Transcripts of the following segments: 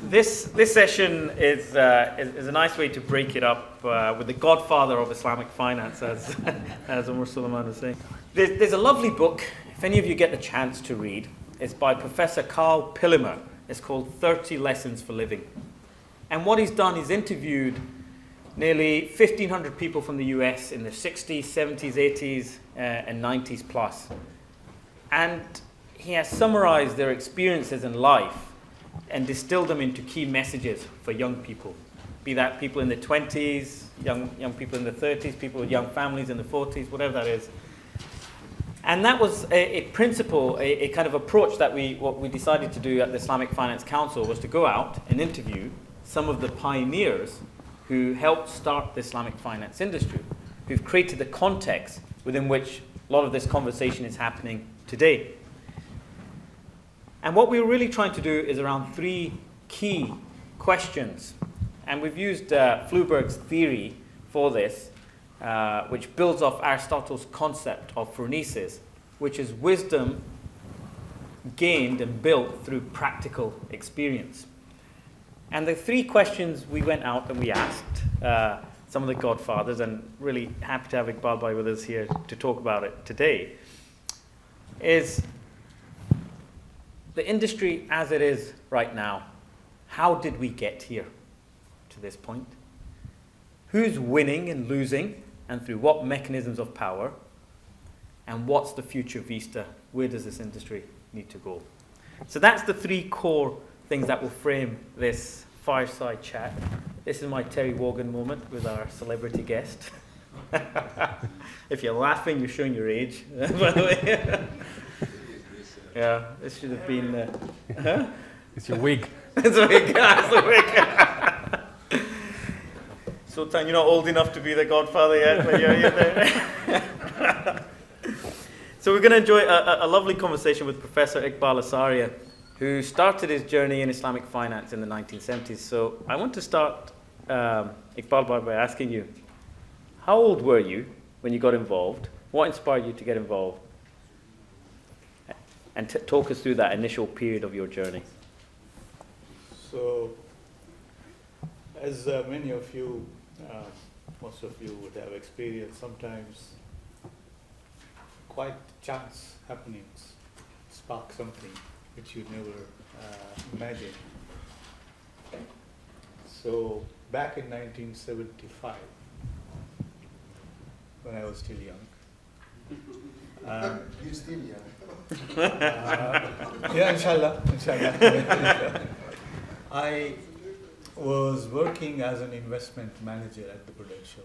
This session is a nice way to break it up with the godfather of Islamic finance, as Omar Shaikh is saying. There's a lovely book, if any of you get the chance to read. It's by Professor Carl Pillemer. It's called 30 Lessons for Living. And what he's done, he's interviewed nearly 1,500 people from the US in the 60s, 70s, 80s, and 90s plus. And he has summarized their experiences in life and distilled them into key messages for young people. Be that people in the 20s, young people in the 30s, people with young families in the 40s, whatever that is. And that was a principle, a kind of approach that what we decided to do at the Islamic Finance Council was to go out and interview some of the pioneers who helped start the Islamic finance industry, who've created the context within which a lot of this conversation is happening today. And what we're really trying to do is around three key questions. And we've used Fluberg's theory for this, which builds off Aristotle's concept of phronesis, which is wisdom gained and built through practical experience. And the three questions we went out and we asked some of the godfathers, and really happy to have Iqbal Bhai with us here to talk about it today, is the industry as it is right now. How did we get here to this point? Who's winning and losing, and through what mechanisms of power? And what's the future vista? Where does this industry need to go? So that's the three core things that will frame this fireside chat. This is my Terry Wogan moment with our celebrity guest. If you're laughing, you're showing your age, by the way. Yeah, this should have been... huh? It's your wig. It's a wig. It's a wig. Sultan, you're not old enough to be the godfather yet, but you're there. So we're going to enjoy a lovely conversation with Professor Iqbal Asaria, who started his journey in Islamic finance in the 1970s. So I want to start, Iqbal, by asking you, how old were you when you got involved? What inspired you to get involved? And talk us through that initial period of your journey. So, as many of you, most of you would have experienced, sometimes quite chance happenings spark something which you never imagined. So, back in 1975, when I was still young. You're still young. Yeah, inshallah. I was working as an investment manager at the Prudential.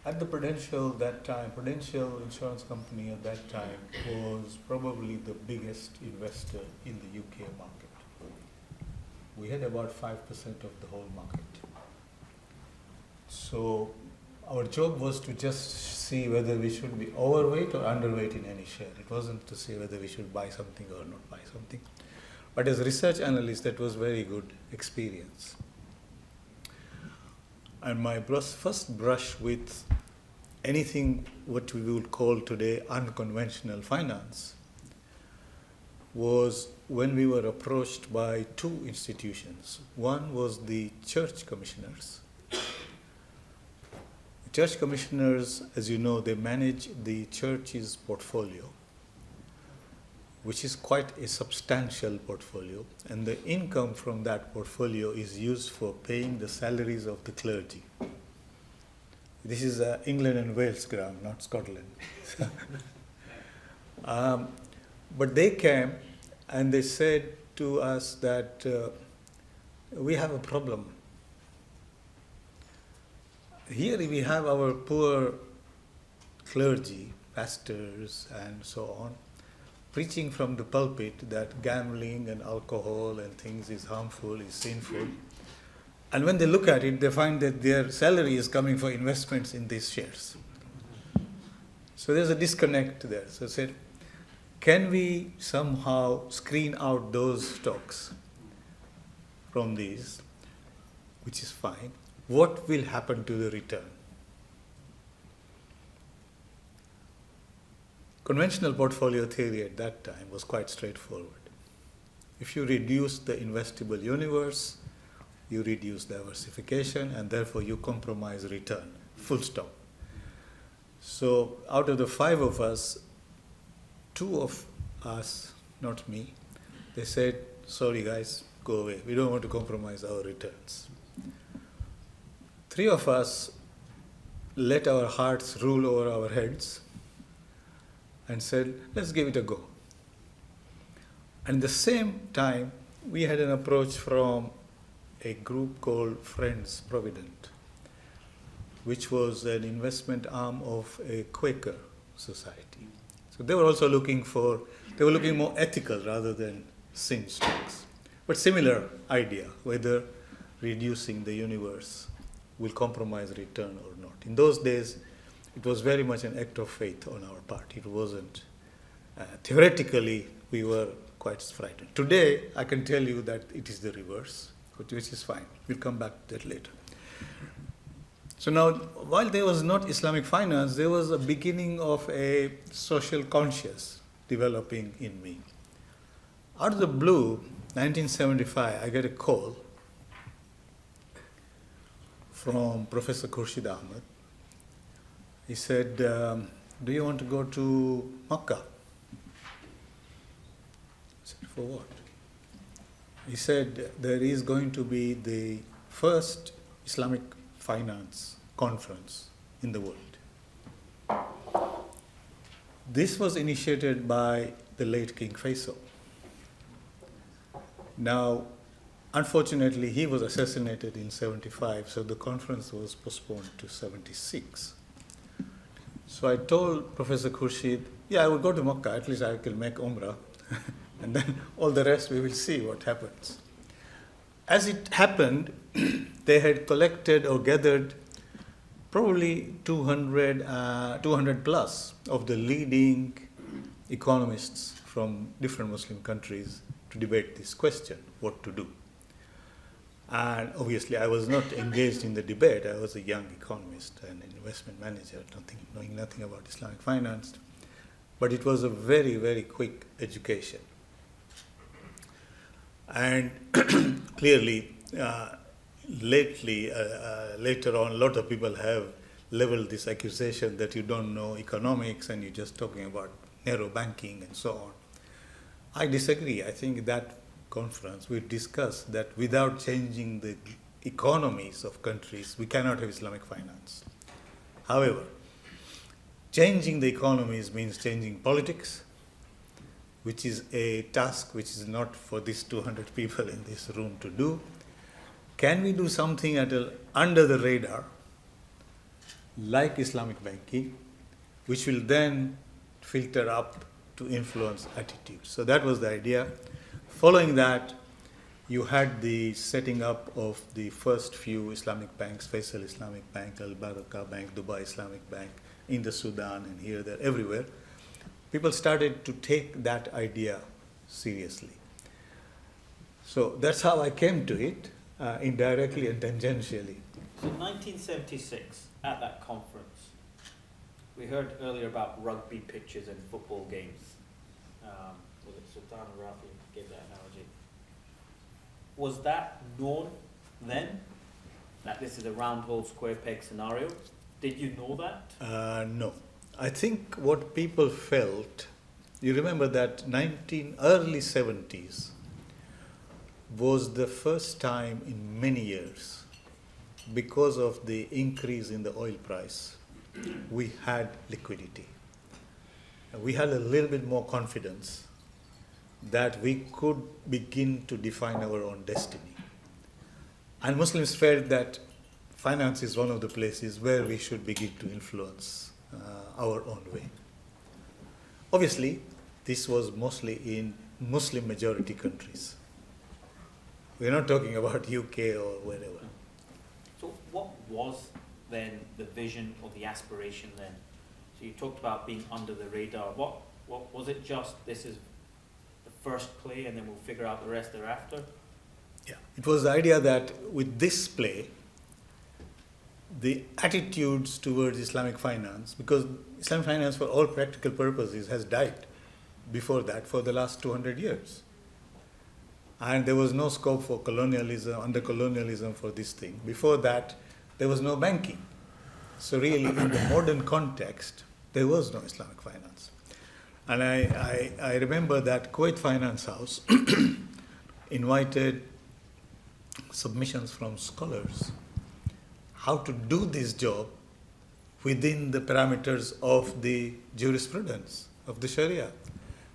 At the Prudential that time, Prudential Insurance Company at that time was probably the biggest investor in the UK market. We had about 5% of the whole market. So our job was to just see whether we should be overweight or underweight in any share. It wasn't to say whether we should buy something or not buy something. But as a research analyst, that was very good experience. And my first brush with anything what we would call today unconventional finance was when we were approached by two institutions. One was the church commissioners. Church commissioners, as you know, they manage the church's portfolio, which is quite a substantial portfolio, and the income from that portfolio is used for paying the salaries of the clergy. This is England and Wales ground, not Scotland. But they came and they said to us that we have a problem. Here we have our poor clergy, pastors and so on, preaching from the pulpit that gambling and alcohol and things is harmful, is sinful. And when they look at it, they find that their salary is coming for investments in these shares. So there's a disconnect there. So I said, can we somehow screen out those stocks from these, which is fine. What will happen to the return? Conventional portfolio theory at that time was quite straightforward. If you reduce the investable universe, you reduce diversification, and therefore you compromise return, full stop. So out of the 5 of us, 2 of us, not me, they said, sorry guys, go away. We don't want to compromise our returns. 3 of us let our hearts rule over our heads and said, let's give it a go. And at the same time, we had an approach from a group called Friends Provident, which was an investment arm of a Quaker society. So they were also looking more ethical rather than sin stocks. But similar idea, whether reducing the universe will compromise return or not. In those days, it was very much an act of faith on our part. It wasn't, theoretically, we were quite frightened. Today, I can tell you that it is the reverse, which is fine. We'll come back to that later. So now, while there was not Islamic finance, there was a beginning of a social conscience developing in me. Out of the blue, 1975, I get a call from Professor Khurshid Ahmed. He said, do you want to go to Mecca? I said, for what? He said, there is going to be the first Islamic finance conference in the world. This was initiated by the late King Faisal. Now, unfortunately, he was assassinated in 75, so the conference was postponed to 76. So I told Professor Khurshid, yeah, I will go to Mecca, at least I can make Umrah, and then all the rest we will see what happens. As it happened, they had collected or gathered probably 200 plus of the leading economists from different Muslim countries to debate this question, what to do. And obviously I was not engaged in the debate. I was a young economist and an investment manager, knowing nothing about Islamic finance. But it was a very, very quick education. And clearly, later on, a lot of people have leveled this accusation that you don't know economics and you're just talking about narrow banking and so on. I disagree. I think that conference we discussed that without changing the economies of countries, we cannot have Islamic finance. However, changing the economies means changing politics, which is a task which is not for these 200 people in this room to do. Can we do something under the radar, like Islamic banking, which will then filter up to influence attitudes? So that was the idea. Following that, you had the setting up of the first few Islamic banks, Faisal Islamic Bank, Al Baraka Bank, Dubai Islamic Bank, in the Sudan and here, there, everywhere. People started to take that idea seriously. So that's how I came to it, indirectly and tangentially. So 1976, at that conference, we heard earlier about rugby pitches and football games. Was it Sultan Rafi gave that analogy? Was that known then, that this is a round hole square peg scenario? Did you know that? No. I think what people felt, you remember that early 70s was the first time in many years, because of the increase in the oil price, we had liquidity. We had a little bit more confidence that we could begin to define our own destiny. And Muslims felt that finance is one of the places where we should begin to influence our own way. Obviously, this was mostly in Muslim majority countries. We're not talking about UK or wherever. So what was then the vision or the aspiration then? So you talked about being under the radar. What was it, just this is the first play and then we'll figure out the rest thereafter? Yeah, it was the idea that with this play, the attitudes towards Islamic finance, because Islamic finance for all practical purposes has died before that for the last 200 years. And there was no scope for colonialism, under colonialism for this thing. Before that, there was no banking. So really, in the modern context, there was no Islamic finance. And I remember that Kuwait Finance House invited submissions from scholars how to do this job within the parameters of the jurisprudence of the Sharia.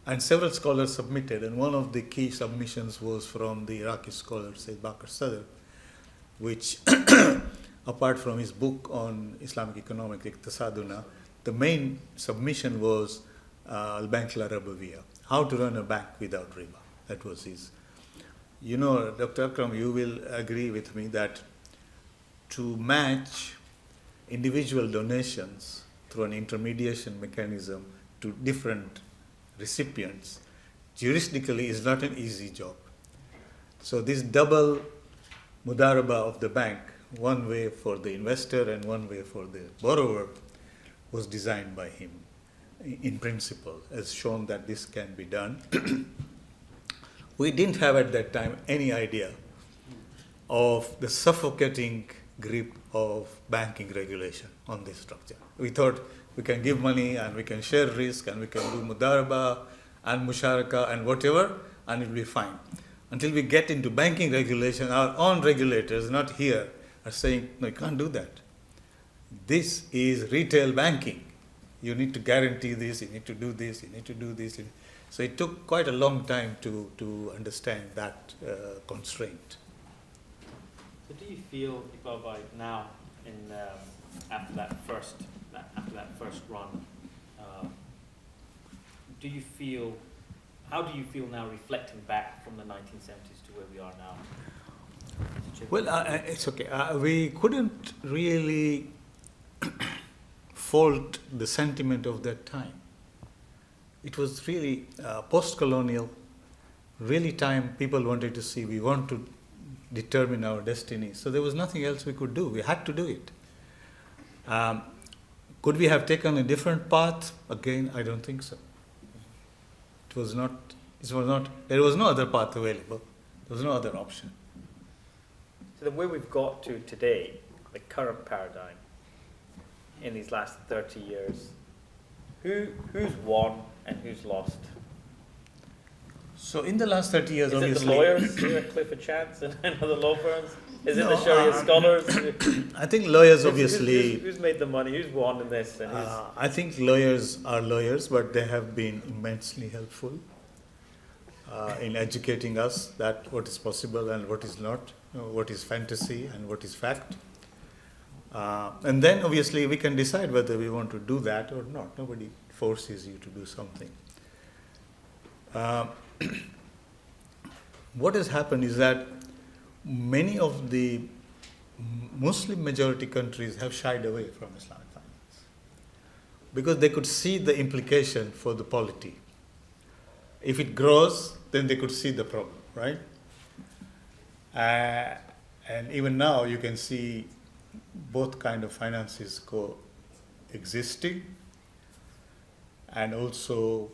And several scholars submitted, and one of the key submissions was from the Iraqi scholar Sayyid Bakr Sadr, which, apart from his book on Islamic economics, Iqtisaduna, the main submission was Al-Bank al-Rabawiyya, how to run a bank without riba. That was his. You know, Dr. Akram, you will agree with me that to match individual donations through an intermediation mechanism to different recipients, jurisdically is not an easy job. So this double mudaraba of the bank, one way for the investor and one way for the borrower, was designed by him in principle, as shown that this can be done. We didn't have at that time any idea of the suffocating grip of banking regulation on this structure. We thought we can give money and we can share risk and we can do mudaraba and musharaka and whatever, and it will be fine. Until we get into banking regulation, our own regulators, not here, are saying, no, you can't do that. This is retail banking. You need to guarantee this, you need to do this, you need to do this. So it took quite a long time to understand that constraint. So do you feel, Iqbal Bhai, now in after that first run, how do you feel now reflecting back from the 1970s to where we are now? Well, it's okay. We couldn't really fault the sentiment of that time. It was really post-colonial, really time people wanted to see, we want to determine our destiny. So there was nothing else we could do. We had to do it. Could we have taken a different path? Again, I don't think so. There was no other path available. There was no other option. So the way we've got to today, the current paradigm, in these last 30 years, who's won and who's lost? So in the last 30 years, is obviously... Is it the lawyers, Clifford Chance and other law firms? Is it the Sharia scholars? I think lawyers obviously... Who's made the money? Who's won in this? And I think lawyers are lawyers, but they have been immensely helpful in educating us that what is possible and what is not, what is fantasy and what is fact. And then obviously we can decide whether we want to do that or not. Nobody forces you to do something. What has happened is that many of the Muslim majority countries have shied away from Islamic finance because they could see the implication for the polity. If it grows, then they could see the problem, right? And even now you can see both kind of finances coexisting and also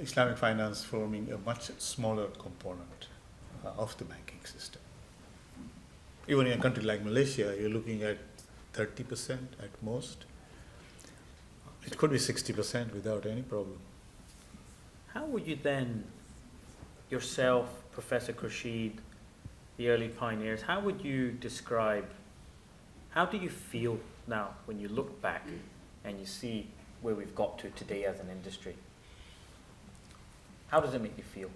Islamic finance forming a much smaller component of the banking system. Even in a country like Malaysia, you're looking at 30% at most. It could be 60% without any problem. how would you then, yourself, Professor Khurshid, the early pioneers, how would you describe, how do you feel now when you look back and you see where we've got to today as an industry? How does it make you feel?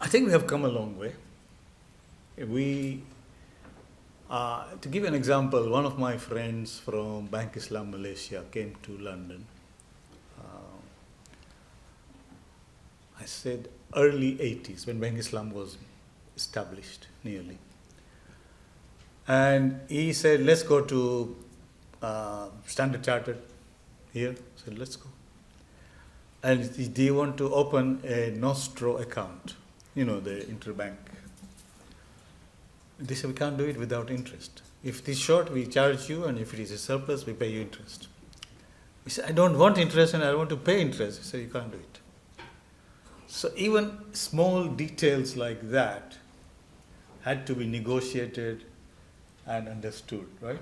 I think we have come a long way. To give an example, one of my friends from Bank Islam Malaysia came to London. I said early 80s when Bank Islam was established nearly. And he said, let's go to Standard Chartered here. I said, let's go. And they want to open a Nostro account, the interbank. They said, we can't do it without interest. If it is short, we charge you, and if it is a surplus, we pay you interest. He said, I don't want interest and I want to pay interest. He said, you can't do it. So even small details like that had to be negotiated and understood, right?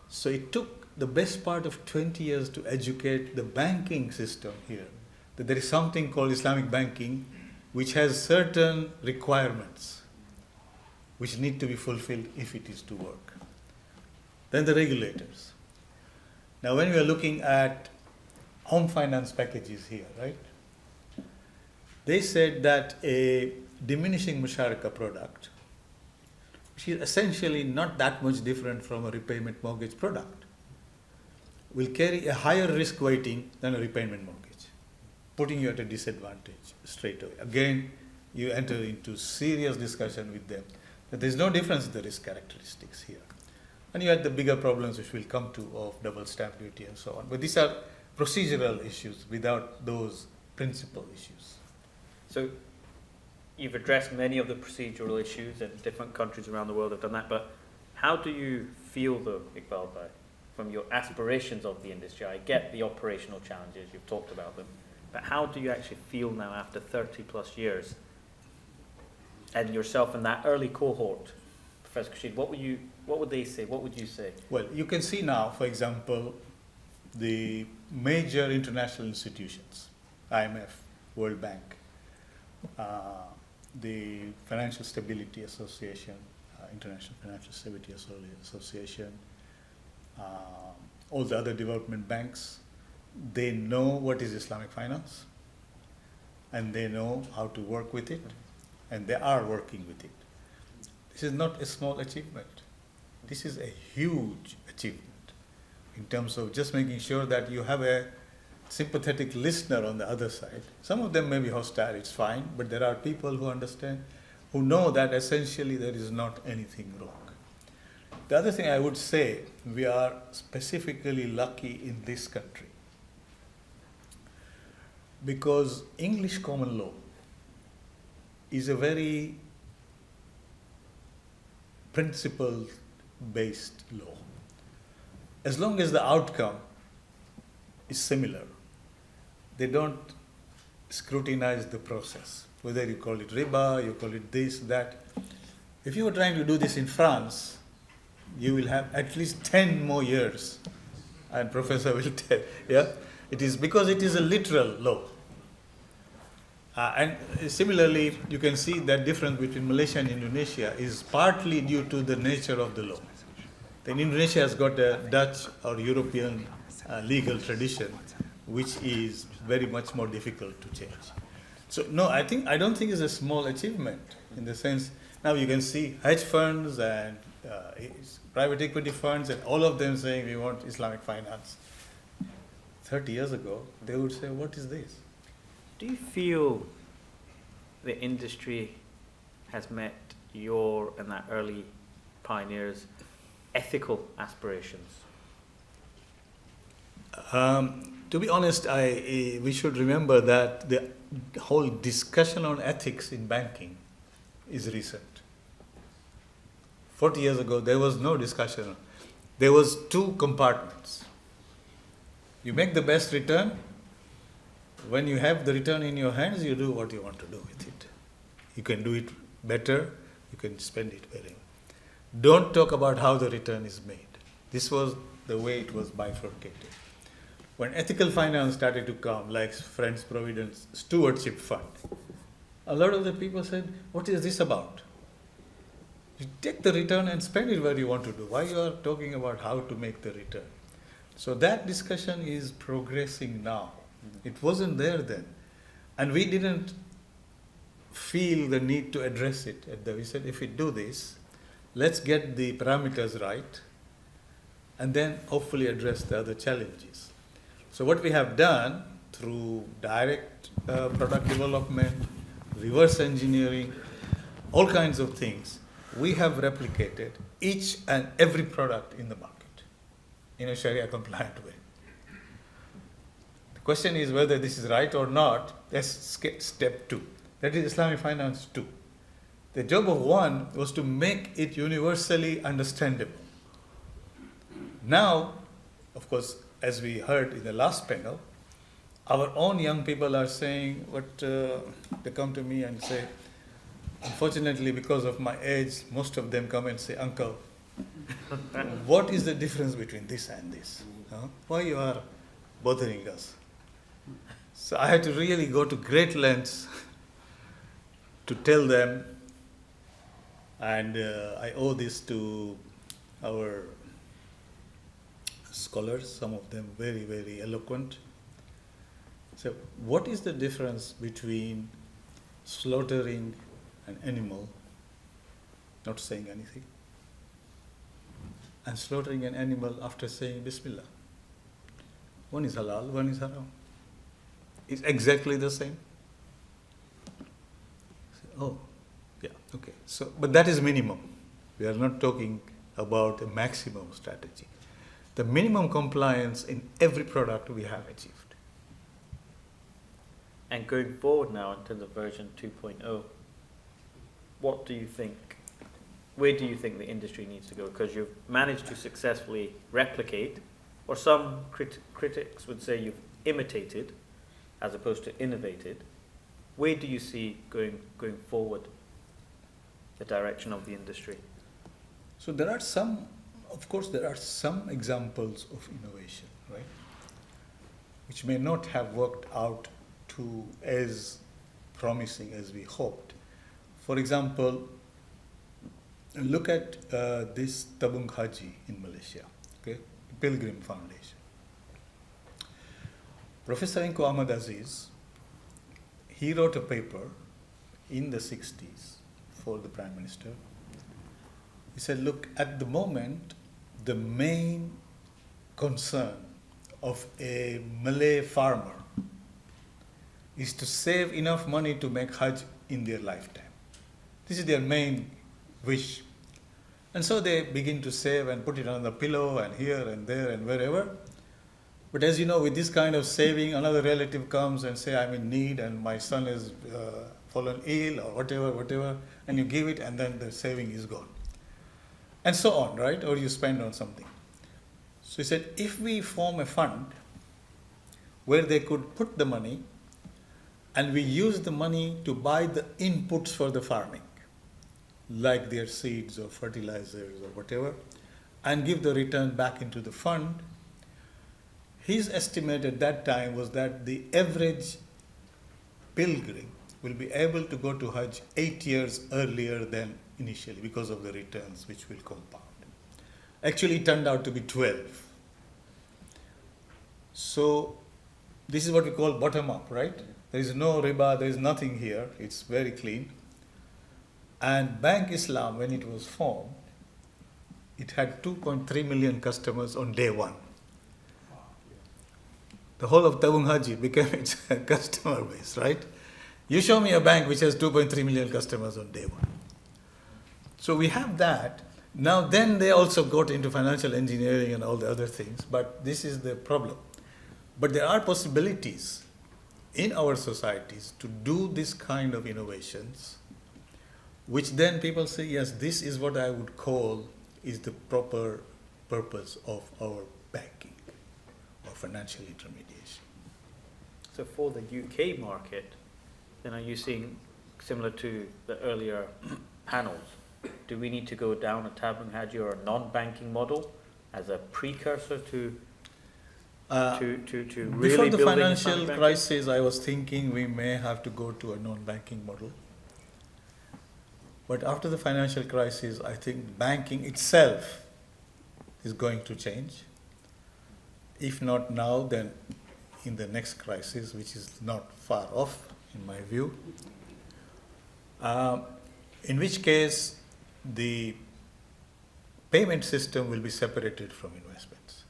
So it took the best part of 20 years to educate the banking system here that there is something called Islamic banking which has certain requirements which need to be fulfilled if it is to work. Then the regulators. Now when we are looking at home finance packages here, right? They said that a diminishing musharaka product, which is essentially not that much different from a repayment mortgage product, will carry a higher risk weighting than a repayment mortgage, putting you at a disadvantage straight away. Again, you enter into serious discussion with them that there is no difference in the risk characteristics here. And you had the bigger problems which we'll come to of double stamp duty and so on. But these are procedural issues without those principal issues. So you've addressed many of the procedural issues, and different countries around the world have done that, but how do you feel though, Iqbal Bhai, from your aspirations of the industry? I get the operational challenges, you've talked about them, but how do you actually feel now after 30 plus years, and yourself in that early cohort? Professor Khurshid, what would they say? What would you say? Well, you can see now, for example, the major international institutions, IMF, World Bank, the Financial Stability Association, International Financial Stability Association, all the other development banks, they know what is Islamic finance and they know how to work with it, and they are working with it. This is not a small achievement. This is a huge achievement in terms of just making sure that you have a sympathetic listener on the other side. Some of them may be hostile, it's fine, but there are people who understand, who know that essentially there is not anything wrong. The other thing I would say, we are specifically lucky in this country because English common law is a very principle-based law. As long as the outcome is similar, they don't scrutinize the process, whether you call it riba, you call it this, that. If you were trying to do this in France, you will have at least 10 more years, and Professor will tell, yeah? It is because it is a literal law. And similarly, you can see that difference between Malaysia and Indonesia is partly due to the nature of the law. Then Indonesia has got a Dutch or European legal tradition, which is very much more difficult to change. So no, I don't think it's a small achievement in the sense, now you can see hedge funds and private equity funds and all of them saying we want Islamic finance. 30 years ago, they would say, what is this? Do you feel the industry has met your and that early pioneers' ethical aspirations? To be honest, we should remember that the whole discussion on ethics in banking is recent. 40 years ago, there was no discussion. There was two compartments. You make the best return. When you have the return in your hands, you do what you want to do with it. You can do it better, you can spend it better. Don't talk about how the return is made. This was the way it was bifurcated. When ethical finance started to come, like Friends Provident Stewardship Fund, a lot of the people said, what is this about? You take the return and spend it where you want to do. Why you are talking about how to make the return? So that discussion is progressing now. It wasn't there then. And we didn't feel the need to address it. We said, if we do this, let's get the parameters right and then hopefully address the other challenges. So what we have done through direct product development, reverse engineering, all kinds of things, we have replicated each and every product in the market in a Sharia-compliant way. The question is whether this is right or not. That's step 2. That is Islamic finance 2. The job of 1 was to make it universally understandable. Now, of course, as we heard in the last panel, our own young people are saying they come to me and say, unfortunately, because of my age, most of them come and say, Uncle, what is the difference between this and this? Huh? Why you are bothering us? So I had to really go to great lengths to tell them, and I owe this to our scholars, some of them very, very eloquent. So what is the difference between slaughtering an animal, not saying anything, and slaughtering an animal after saying Bismillah? One is halal, one is haram. It's exactly the same. Oh, yeah, okay. So, but that is minimum. We are not talking about a maximum strategy. The minimum compliance in every product we have achieved. And going forward now into the version 2.0, what do you think? Where do you think the industry needs to go? Because you've managed to successfully replicate, or some critics would say you've imitated, as opposed to innovated. Where do you see going forward the direction of the industry? So there are some, of course, there are some examples of innovation, right, which may not have worked out to as promising as we hoped. For example, look at this Tabung Haji in Malaysia, okay, Pilgrim Foundation. Professor Inko Ahmad Aziz, he wrote a paper in the 60s for the Prime Minister. He said, look, at the moment, the main concern of a Malay farmer is to save enough money to make Hajj in their lifetime. This is their main wish. And so they begin to save and put it on the pillow and here and there and wherever. But as you know, with this kind of saving, another relative comes and say, I'm in need and my son is fallen ill or whatever, and you give it and then the saving is gone. And so on, right? Or you spend on something. So he said, if we form a fund where they could put the money and we use the money to buy the inputs for the farming, like their seeds or fertilizers or whatever, and give the return back into the fund, his estimate at that time was that the average pilgrim will be able to go to Hajj 8 years earlier than initially because of the returns which will compound. Actually, it turned out to be 12. So this is what we call bottom up, right? There is no riba, there is nothing here. It's very clean. And Bank Islam, when it was formed, it had 2.3 million customers on day one. The whole of Tabung Haji became its customer base, right? You show me a bank which has 2.3 million customers on day one. So we have that. Now then they also got into financial engineering and all the other things, but this is the problem. But there are possibilities in our societies to do this kind of innovations, which then people say, yes, this is what I would call is the proper purpose of our banking or financial intermediation. So for the UK market, then are you seeing, similar to the earlier panels, do we need to go down a Tabung Haji or a non-banking model as a precursor to really before the building financial banking? crisis, I was thinking we may have to go to a non-banking model. But after the financial crisis, I think banking itself is going to change. If not now, then in the next crisis, which is not far off, in my view. In which case, the payment system will be separated from investments.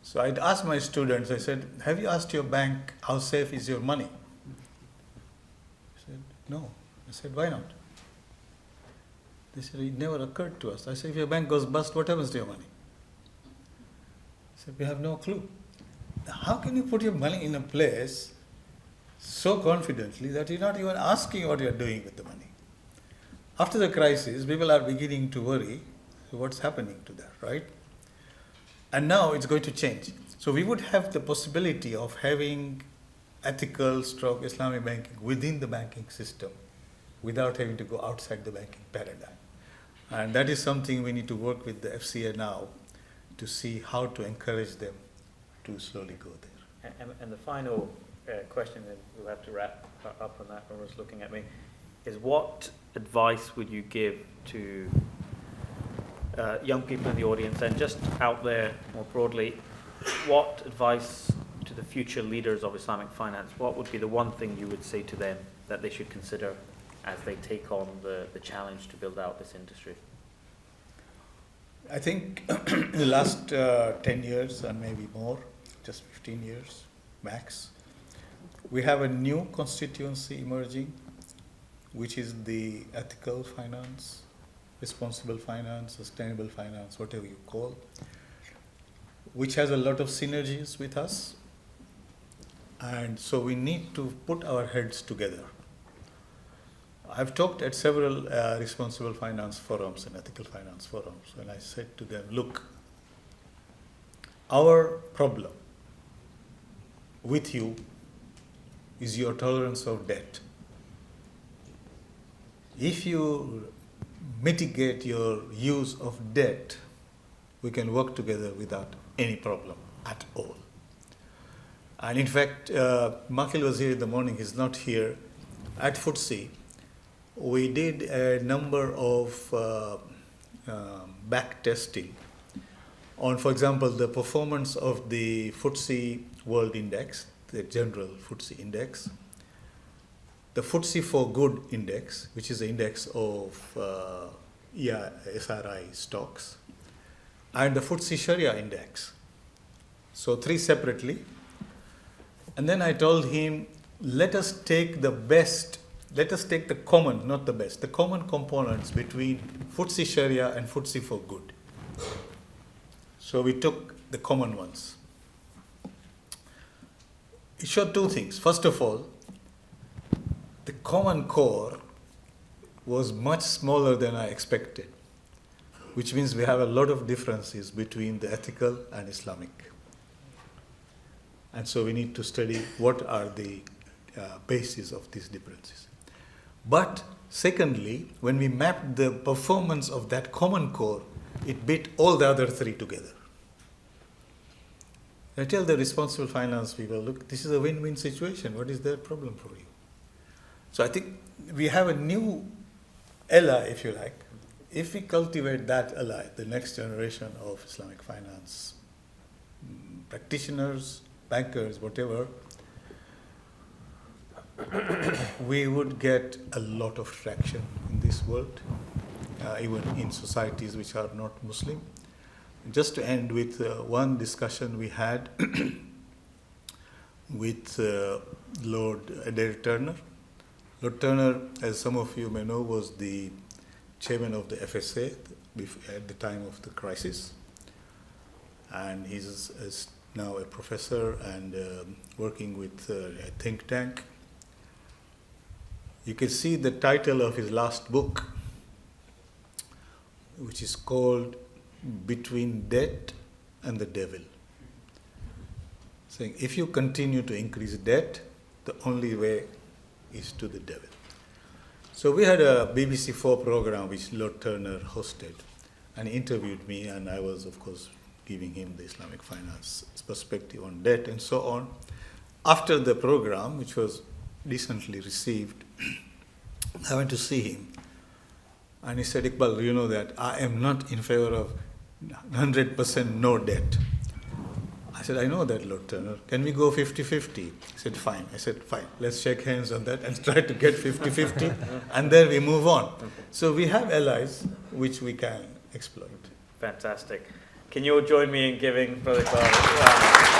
So I'd ask my students, I said, have you asked your bank how safe is your money? They said, no. I said, why not? They said, it never occurred to us. I said, if your bank goes bust, what happens to your money? They said, we have no clue. How can you put your money in a place so confidently that you're not even asking what you're doing with the money? After the crisis, people are beginning to worry, so what's happening to that, right? And now it's going to change. So we would have the possibility of having ethical stroke Islamic banking within the banking system without having to go outside the banking paradigm. And that is something we need to work with the FCA now to see how to encourage them to slowly go there. And the final question, and we'll have to wrap up on that, Omar's looking at me, is what advice would you give to young people in the audience and just out there more broadly? What advice to the future leaders of Islamic finance, what would be the one thing you would say to them that they should consider as they take on the challenge to build out this industry? I think in the last 10 years and maybe more, just 15 years max, we have a new constituency emerging, which is the ethical finance, responsible finance, sustainable finance, whatever you call, which has a lot of synergies with us. And so we need to put our heads together. I've talked at several responsible finance forums and ethical finance forums, and I said to them, look, our problem with you is your tolerance of debt. If you mitigate your use of debt, we can work together without any problem at all. And in fact, Makil was here in the morning, he's not here. At FTSE, we did a number of back testing on, for example, the performance of the FTSE World Index, the general FTSE index, the FTSE for Good index, which is the index of SRI stocks, and the FTSE Sharia index. So 3 separately. And then I told him, let us take the best, let us take the common, not the best, the common components between FTSE Sharia and FTSE for Good. So we took the common ones. It showed 2 things. First of all, the common core was much smaller than I expected, which means we have a lot of differences between the ethical and Islamic. And so we need to study what are the basis of these differences. But secondly, when we mapped the performance of that common core, it beat all the other 3 together. I tell the responsible finance people, look, this is a win-win situation. What is their problem for you? So I think we have a new ally, if you like. If we cultivate that ally, the next generation of Islamic finance practitioners, bankers, whatever, we would get a lot of traction in this world, even in societies which are not Muslim. Just to end with one discussion we had with Lord Adair Turner. Lord Turner, as some of you may know, was the chairman of the FSA at the time of the crisis. And he's now a professor and working with a think tank. You can see the title of his last book, which is called Between Debt and the Devil. Saying if you continue to increase debt, the only way is to the devil. So we had a BBC 4 program which Lord Turner hosted, and he interviewed me, and I was, of course, giving him the Islamic finance perspective on debt and so on. After the program, which was decently received, I went to see him, and he said, Iqbal, you know that I am not in favor of 100% no debt. I said, I know that, Lord Turner. Can we go 50-50? He said, fine. I said, fine. Let's shake hands on that and try to get 50-50, and then we move on. So we have allies which we can exploit. Fantastic. Can you all join me in giving Brother Iqbal